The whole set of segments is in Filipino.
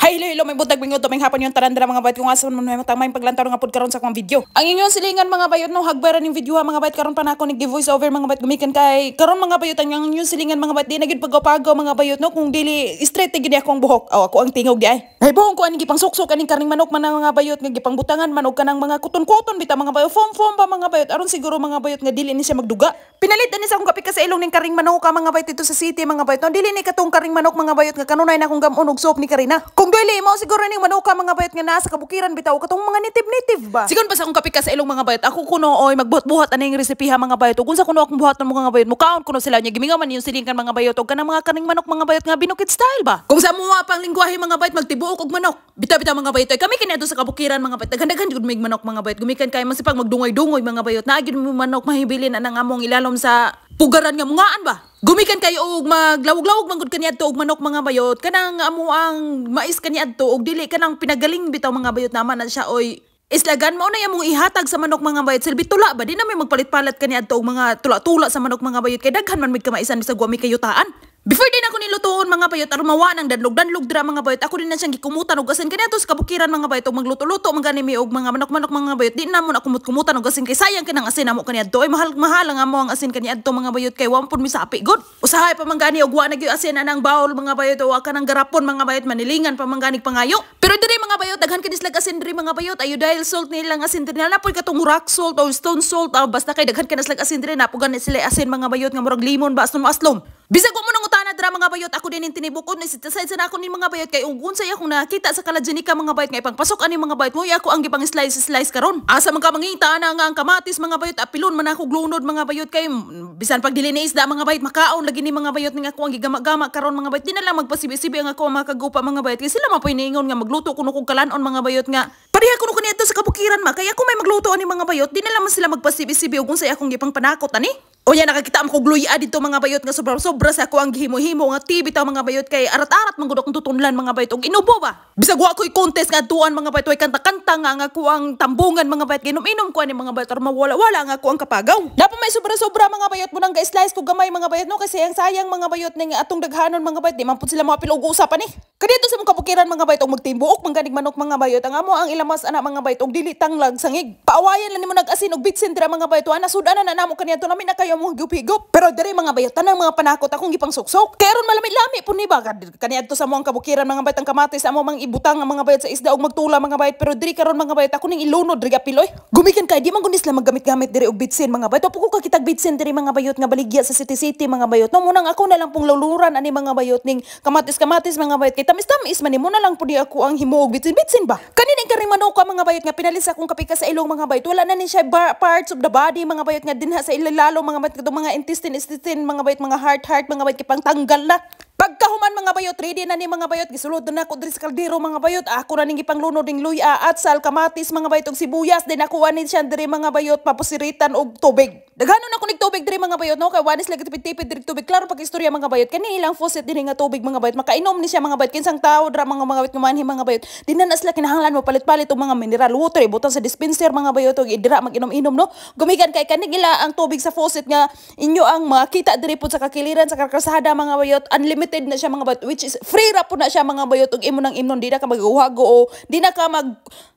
Hay lilo may butag bingo tuming hapon yung tarandara mga bayot kung asan mo may tamay paglantaw nga pod karon sa akong video. Ang inyong silingan mga bayot no hagbaran ning video ha mga bayot karon pa nako nig voice over mga bayot gumikan kay karon mga bayot ang inyong silingan mga bayot di na gid pagaw-pagaw mga bayot no kung dili straight gid akong buhok. Aw ako ang tingog di ay. Hay buhong ko aning gipang suksok aning karning manok man mga bayot nga gipang butangan man og kanang mga kuton-kuton bitaw mga bayot foam pa mga bayot aron siguro mga bayot nga dili ni siya magduga. Pinalit ani sa akong kapika sa ilong ning karing manok ka mga bayot dito sa city mga bayot no dili ni katong karing manok mga bayot nga kanunay na akong gamon og soap ni Karina. Kung dili mo siguro ning manuka mga bayot nga nasa kabukiran bitaw katong mga native ba. Sigon pa sa akong kapika sa ilong mga bayot ako kuno oy magbuhat-buhat aning resipe ha mga bayot ug unsa kuno akong buhaton mga bayot mukaon kuno sila nya gimingaw man yung silingkan mga bayot og kanang mga kaning manok mga bayot nga binukid style ba. Kung sa mua pang lingwahe mga bayot magtibuok og manok. Bitaw mga bayot kami kini adto sa kabukiran mga bayot daghan-daghan jud mig manok mga bayot gumikan kay masipag magdungoy-dungoy mga bayot na gyud mo manok mahibilin anang among ilalom sa pugaran nga mungaan ba. Gumikan kayo og maglawog-lawog manggod kaniadto og manok mga bayot kanang amo ang mais kaniadto og dili kanang pinagaling bitaw mga bayot naman na siya oy islagan mo na imong ihatag sa manok mga bayot silbi tula ba di na may magpalit-palit kaniadto og mga tula-tula sa manok mga bayot kay daghan man mig kamaisan bisag wa mi kayutaan. Before din ako nilutoon mga bayot aron mawa nang danlog-danlog dira mga bayot ako din na siyang gikumutan og asin kaniadto sa kabukiran mga bayot og magluto-luto mangani mi og mga manok-manok mga bayot di na mo na kumut-kumutan og asin kay sayang kanang asin amo kaniadto ay mahal ang amo ang asin kaniadto mga bayot kay wa pud mi sapi god usahay pa mangani og wa na gyud asin anang bawol mga bayot o kanang garapon mga bayot manilingan pa mangani pangayo pero diri mga bayot daghan kanislag asin diri mga bayot ayo dahil salt nilang asin diri na pud katong rock salt o stone salt basta kay daghan kanislag asin diri na pud gani sila asin mga bayot nga murag limon ba aslom bisag mo nang utana dira mga bayot ako din tinibukod ni side sa nako ni mga bayot kay ug unsay akong nakita sa Kaladinika mga bayot nga ipangpasok ani mga bayot mo ako ang gipang slice karon asa man ka mangita na nga ang kamatis mga bayot apilon man ako glunod mga bayot kay bisan pag dili ni isda mga bayot makaon lagi ni mga bayot nga ako ang gigama-gama karon mga bayot di na lang magpasibi-sibi ang ako makagupa mga bayot kay sila mapoy niingon nga magluto kuno kog kalanon mga bayot nga pareha kuno kaniadto sa kabukiran ma kay ako may magluto ani mga bayot di na lang man sila magpasibi-sibi ug unsay akong gipang panakot ani. O yan, nakakita mo ko gluya dito mga bayot nga sobra-sobra sa ako ang gihimo-himo nga TV ta mga bayot kay arat-arat man gud akong tutunlan mga bayot og inubo ba. Bisag wa ko'y contest nga tuan mga bayot way kanta-kanta nga ako ang tambungan mga bayot ginom-inom ko ani mga bayot aron mawala-wala nga ako ang kapagaw. Napa may sobra-sobra mga bayot mo nang ga-slice ko gamay mga bayot no kasi sayang mga bayot ning atong daghanon mga bayot di man pud sila mapil og usapan ni. Kadito sa mga kabukiran mga bayot og magtimbuok mangganig manok mga bayot ang amo ang ilamas ana mga bayot og dili tanglag sangig. Paawayan lang nimo nag-asin og bitsin dira mga bayot ana sudanan na namo kaniadto nami na kayo mo higop-higop. Pero diri mga bayot tanang mga panakot akong gipang suksok. Kay ron malami-lami pud ni ba kaniadto sa among kabukiran mga bayot ang kamatis amo mang ibutang ang mga bayot sa isda og magtula mga bayot pero diri karon mga bayot ako ning ilunod diri apiloy. Gumikan kay di man gud sila maggamit-gamit diri og bitsin mga bayot. Pagko ka kitag bitsin diri mga bayot nga baligya sa city mga bayot. No munang ako na lang pong luluran ani mga bayot ning kamatis mga bayot kay tamis-tamis man mo na lang pud ako ang himuog bitsin ba. Kani ning karing manok mga bayot nga pinalis akong kapika sa ilong mga bayot. Wala na ni siya parts of the body mga bayot nga dinha sa ilalalo mga bayot kadto mga intestine mga bayot mga heart mga bayot kipang tanggal na. Pagkahuman mga bayot, ready na ni mga bayot, gisulod na ako diri sa kaldero mga bayot, ako na ning ipanglunod ning luya, atsal, kamatis mga bayot og sibuyas, din nakuha ni siya diri mga bayot, papusiritan og tubig. Daghanon ako ning tubig diri mga bayot no, kay wanis lagi tipid-tipid diri tubig. Klaro pag istorya mga bayot, kani ilang faucet diri nga tubig mga bayot, makainom ni siya mga bayot, kinsang tao dra mga bayot kumanhi mga bayot. Di na sila kinahanglan mo palit-palit og mga mineral water, butang sa dispenser mga bayot og idira mag-inom-inom no. Gumikan kay kanig ila ang tubig sa faucet nga inyo ang makita diri pud sa kakiliran sa karkasada mga bayot, unlimited na siya mga bayot which is free ra po na siya mga bayot og imo nang imnon di na ka mag-uhago o di na ka mag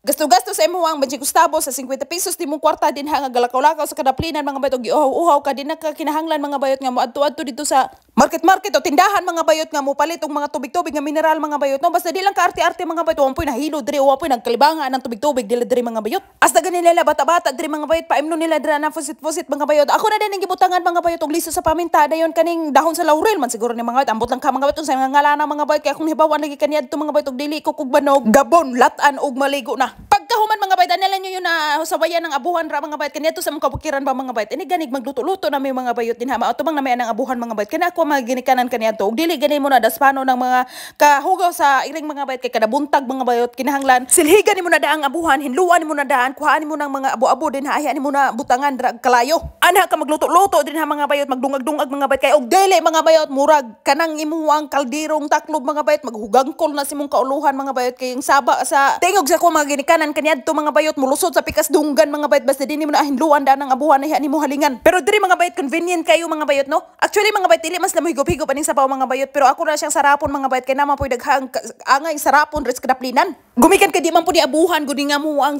gasto-gasto sa imo ang Banji Gustavo sa 50 pesos di mong kwarta din nga galakaw-lakaw sa kadaplinan mga bayot og uhaw-uhaw ka di na ka kinahanglan mga bayot nga moadto-adto dito sa market o tindahan mga bayot nga mo palit og mga tubig-tubig nga mineral mga bayot no basta di lang ka arte-arte mga bayot wa poy nahilo diri wa poy nagkalibangan ng tubig-tubig dili diri mga bayot hasta ganin nila bata-bata diri mga bayot paimno nila dira na fusit-fusit mga bayot ako na din ang gibutangan mga bayot og liso sa paminta dayon kaning dahon sa laurel man siguro ni mga bayot ambot lang ka mga bayot sa mga ngalan mga bayot kay akong hibawan lagi kaniadto mga bayot og dili ko kugbanog gabon latan og maligo na. Pagkahuman mga bayot anela nyo yun na sabayan ng abuhan ra mga bayot kaniadto sa mga kabukiran ba mga bayot ini ganig magluto-luto na may mga bayot din ha maatubang na may anang abuhan mga bayot kana ako mga ginikanan kaniadto og dili gani mo na daspano ng mga kahugaw sa iring mga bayot kay kada buntag mga bayot kinahanglan silhigan nimo na daang abuhan hinluan nimo na daan kuhaan nimo ng mga abo-abo din ha ayahan nimo na butangan dra kalayo anha ka magluto-luto din ha mga bayot magdungag-dungag mga bayot kay og dili mga bayot murag kanang imuang kaldirong taklob mga bayot maghugangkol na simong kauluhan mga bayot kay yung saba sa tingog sa ko mga ginikanan kaniadto mga bayot mulusod sa pikas dunggan mga bayot basta dinhi mo na hinluan da ng abuhan na ni mo halingan. Pero diri mga bayot convenient kayo mga bayot no. Actually mga bayot dili mas lamoy higop-higop aning sabaw mga bayot pero ako na siyang sarapon mga bayot kay naman poy daghang angay sarapon res kadaplinan. Gumikan ka di man po di abuhan gudi nga mo ang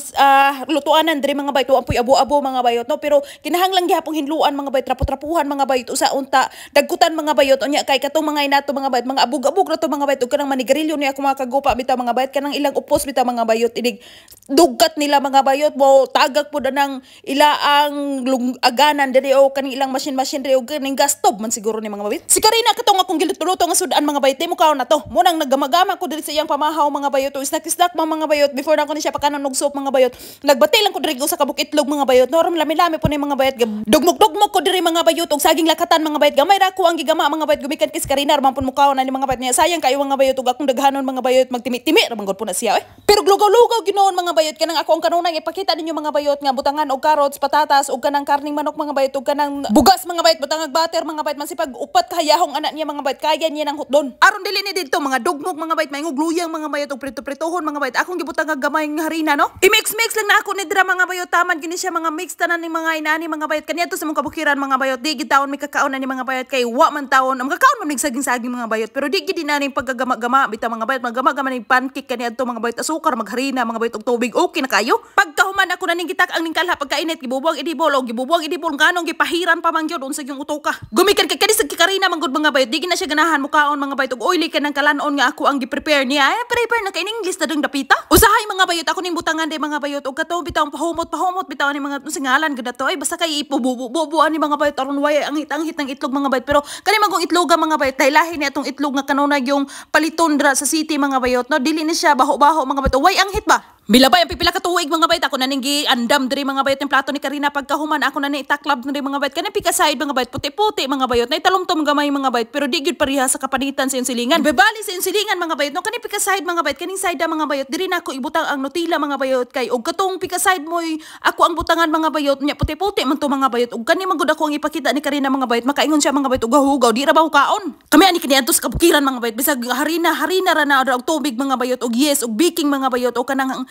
lutuanan diri mga bayot ang poy abo-abo mga bayot no pero kinahanglang gihapong hinluan mga bayot trapo-trapuhan mga bayot usa unta dagkutan mga bayot unya kay katong mga inato mga bayot mga abog-abog ra to mga bayot ug kanang manigarilyo ni ako mga kagupa bitaw mga bayot kanang ilang upos bitaw mga bayot idig dugat nila mga bayot mo tagak po ng ilaang aganan diri o kaning ilang machine diri o kaning gas stove man siguro ni mga bayot. Si Karina katong akong giluto-luto nga sudan mga bayot mo kaon na to. Munang naggamagama ko diri sa iyang pamahaw mga bayot o snack mga bayot before na ko ni siya pakanon og soup mga bayot. Nagbati lang ko diri sa kabuk itlog mga bayot. Norm lami-lami po ni mga bayot. Dugmok-dugmok ko diri mga bayot og saging lakatan mga bayot. Gamay ra ko ang gigama mga bayot gumikan kis Karina man pud mo kaon na ni mga bayot niya. Sayang kayo mga bayot og akong daghanon mga bayot magtimi-timi ra man gud po na siya. Pero lugaw-lugaw ginoon mga bayot kanang ako ang kanunay ipakita ninyo mga bayot nga butangan og carrots, patatas og kanang karning manok mga bayot og kanang bugas mga bayot butangag butter mga bayot man sipag upat kahayahong anak niya mga bayot kaya niya nang hotdon. Aron dili ni didto mga dugmok mga bayot maingog luyang mga bayot og prito-pritohon mga bayot akong gibutang gamay nga harina no. I-mix lang na ako ni dira mga bayot taman kini siya mga mix tanan ni mga inani mga bayot kaniadto sa mong kabukiran mga bayot di gitaon mi kakaon ni mga bayot kay wa man taon ang kakaon man mig saging-saging mga bayot pero di gid dinani paggagama-gama bitaw mga bayot magama-gama ni pancake kaniadto mga bayot asukar magharina mga bayot og tubig okay na kayo. Pagkahuman ako na ning gitak ang ning kalha pagkainit gibubuang idibol og gibubuang idibol nganong gipahiran pa man gyud unsag yung utoka. Gumikan kay kani sa Karina man gud mga bayot di na siya ganahan mukaon mga bayot og oily kanang kalanon nga ako ang gi-prepare niya. Ay prepare na kay ning English na dang dapita. Usahay mga bayot ako ning butangan day mga bayot og kato bitaw pahumot bitaw ni mga singalan gud ato ay basta kay ipububuan ni mga bayot aron way ang hit ng itlog mga bayot pero kani man kong itloga mga bayot dahil lahi ni atong itlog nga kanunay yung paliton dra sa city mga bayot no dili ni siya baho-baho mga bayot way ang hit ba. Milabay ang pipila ka tuig mga bayot ako na ning giandam diri mga bayot ng plato ni Karina pagkahuman ako na ni itaklab diri mga bayot kanang pika side mga bayot puti-puti mga bayot na italomtom gamay mga bayot pero di gyud pareha sa kapanitan sa iyong silingan. Bebali sa iyong silingan mga bayot no kani pika side mga bayot kaning side mga bayot diri na ako ibutang ang Nutella mga bayot kay og katong pika side moy ako ang butangan mga bayot nya puti-puti man to mga bayot og kani man gud ako ang ipakita ni Karina mga bayot makaingon siya mga bayot og hugaw di ra ba kaon. Kami ani kani adto sa kabukiran mga bayot bisag harina ra na og tubig mga bayot og yes og baking mga bayot o kanang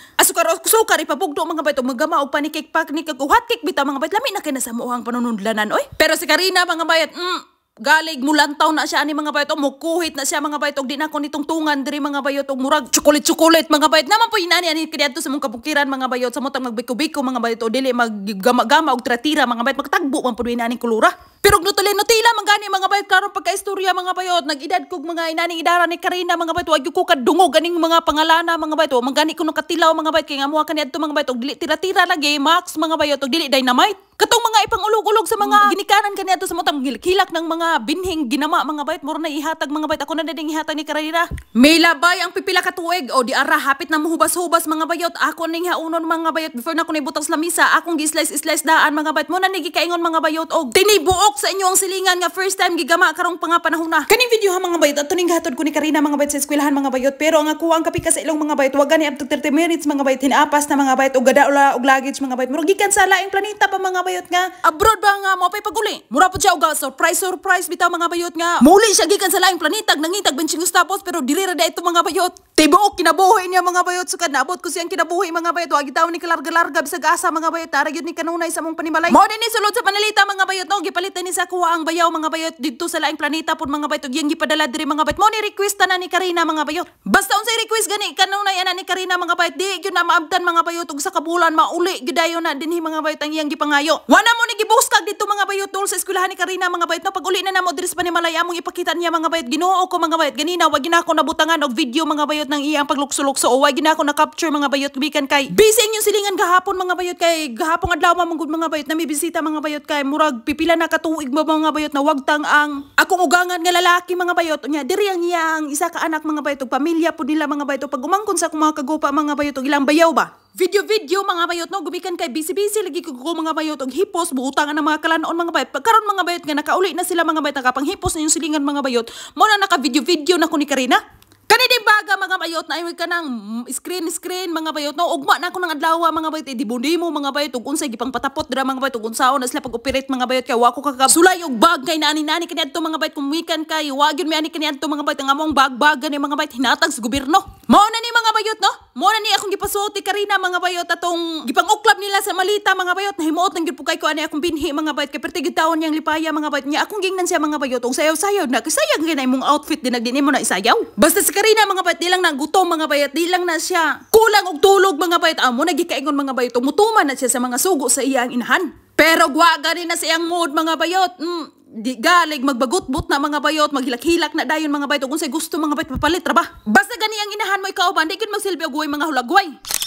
sukar ipabugdo mga bayot magama og panikik og hot cake bitaw mga bayot lami na kay na sa muhang panunundlanan oy. Pero si Karina mga bayot galig mulantaw na siya ani mga bayot og mukuhit na siya mga bayot og di na ko nitong tungan diri mga bayot og murag chocolate mga bayot naman po inani ani kaniadto sa mong kabukiran mga bayot sa mutang magbiko-biko mga bayot o dili maggama-gama og tratira mga bayot magtagbo man pud inani kulura. Pero Nutella man gani mga bayot karon pagka-istorya mga bayot nag-edad kog mga inaning idara ni Karina mga bayot wag ko kadungog ganing mga pangalana mga bayot magani ko katilaw mga bayot kay nga muha kaniadto mga bayot og dili tira-tira lagi max mga bayot og dili dynamite. Katong mga ipangulog-ulog sa mga ginikanan kaniadto sa mutang hilak ng mga binhing ginama mga bayot mura na ihatag mga bayot ako na ding ihatag ni Karina. May labay ang pipila ka tuig o di ara hapit na muhubas-hubas mga bayot ako ning haunon mga bayot before na ko nibutang sa lamisa akong gi-slice daan mga bayot mo na nigikaingon mga bayot og tinibuok sa inyo ang silingan nga first time gigama karong mga panahon na. Kaning video ha mga bayot ato ning hatod ko ni Karina mga bayot sa eskwelahan mga bayot pero ang ako ang kapika sa ilong mga bayot wag gani up to 30 minutes mga bayot hinapas na mga bayot og gadaula og luggage mga bayot murag gikan sa laing planeta pa mga bayot nga abroad ba nga mo pay paguli mura pud siya og surprise bitaw mga bayot nga muli siya gikan sa laing planeta nangitag benching tapos pero dili ra ito mga bayot tibuok kinabuhi niya mga bayot sukad naabot ko siyang kinabuhi mga bayot wag gitaw ni kalarga-larga bisag asa mga bayot tara gyud ni kanunay sa mong panimalay mo dinhi sulod sa panalita mga bayot no gipalitan ni sa kuha ang bayaw mga bayot didto sa laing planeta pud mga bayot og yang gipadala diri mga bayot mo ni request na ni Karina mga bayot basta unsay request gani kanunay ana ni Karina mga bayot di gyud na maabtan mga bayot og sa kabulan mauli gidayon na dinhi mga bayot ang iyang gipangayo wana mo ni gibuskag dito mga bayot dol sa eskwelahan ni Karina mga bayot no pag uli na namo diri sa panimalay among ipakita niya mga bayot Ginoo ko mga bayot ganina wag gina ako nabutangan og video mga bayot ng iyang paglukso-lukso o wag gina ako na capture mga bayot bikan kay busy yung silingan gahapon mga bayot kay gahapon adlaw man gud mga bayot na may bisita mga bayot kay murag pipila na katuig mga bayot na wagtang ang akong ugangan nga lalaki mga bayot nya diri ang iyang isa ka anak mga bayot og pamilya pud nila mga bayot pag umangkon sa akong mga kagupa mga bayot og ilang bayaw ba video mga bayot no gumikan kay busy lagi ko mga bayot og hipos buutangan ng mga kalanon mga bayot pagkaron mga bayot nga nakauli na sila mga bayot nakapanghipos na yung silingan mga bayot mo na naka video na ko ni Karina kani di baga mga bayot na ay ka ng screen mga bayot no ugma na ako ng adlaw mga bayot di mo mga bayot ug unsay gipang patapot dira mga bayot ug unsaon na sila pag-operate mga bayot kay wa ko sulay og bag kay nani kani adto mga bayot kumikan kay wa gyud mi ani kani adto mga bayot nga among bag ni mga bayot hinatag sa gobyerno mao na ni mga bayot no Mo na ni akong gipasuot ni Karina mga bayot atong gipanguklab nila sa malita mga bayot nahimuot nang gid po kay ko ani akong binhi mga bayot kay pertigid taon niyang lipaya mga bayot niya akong gingnan siya mga bayot og sayaw-sayaw na kasayang ginay mong outfit din nagdini mo na isayaw. Basta si Karina mga bayot di lang na gutom mga bayot di lang na siya kulang og tulog mga bayot amo nagikaingon mga bayot mutuman na siya sa mga sugo sa iyang inahan. Pero gwaga rin na siyang mood mga bayot. Di galig magbagot-bot na mga bayot maghilak-hilak na dayon mga bayot ug unsay gusto mga bayot papalit ra ba. Basta gani ang inahan mo ikaw ba di gid magsilbi og mga hulagway.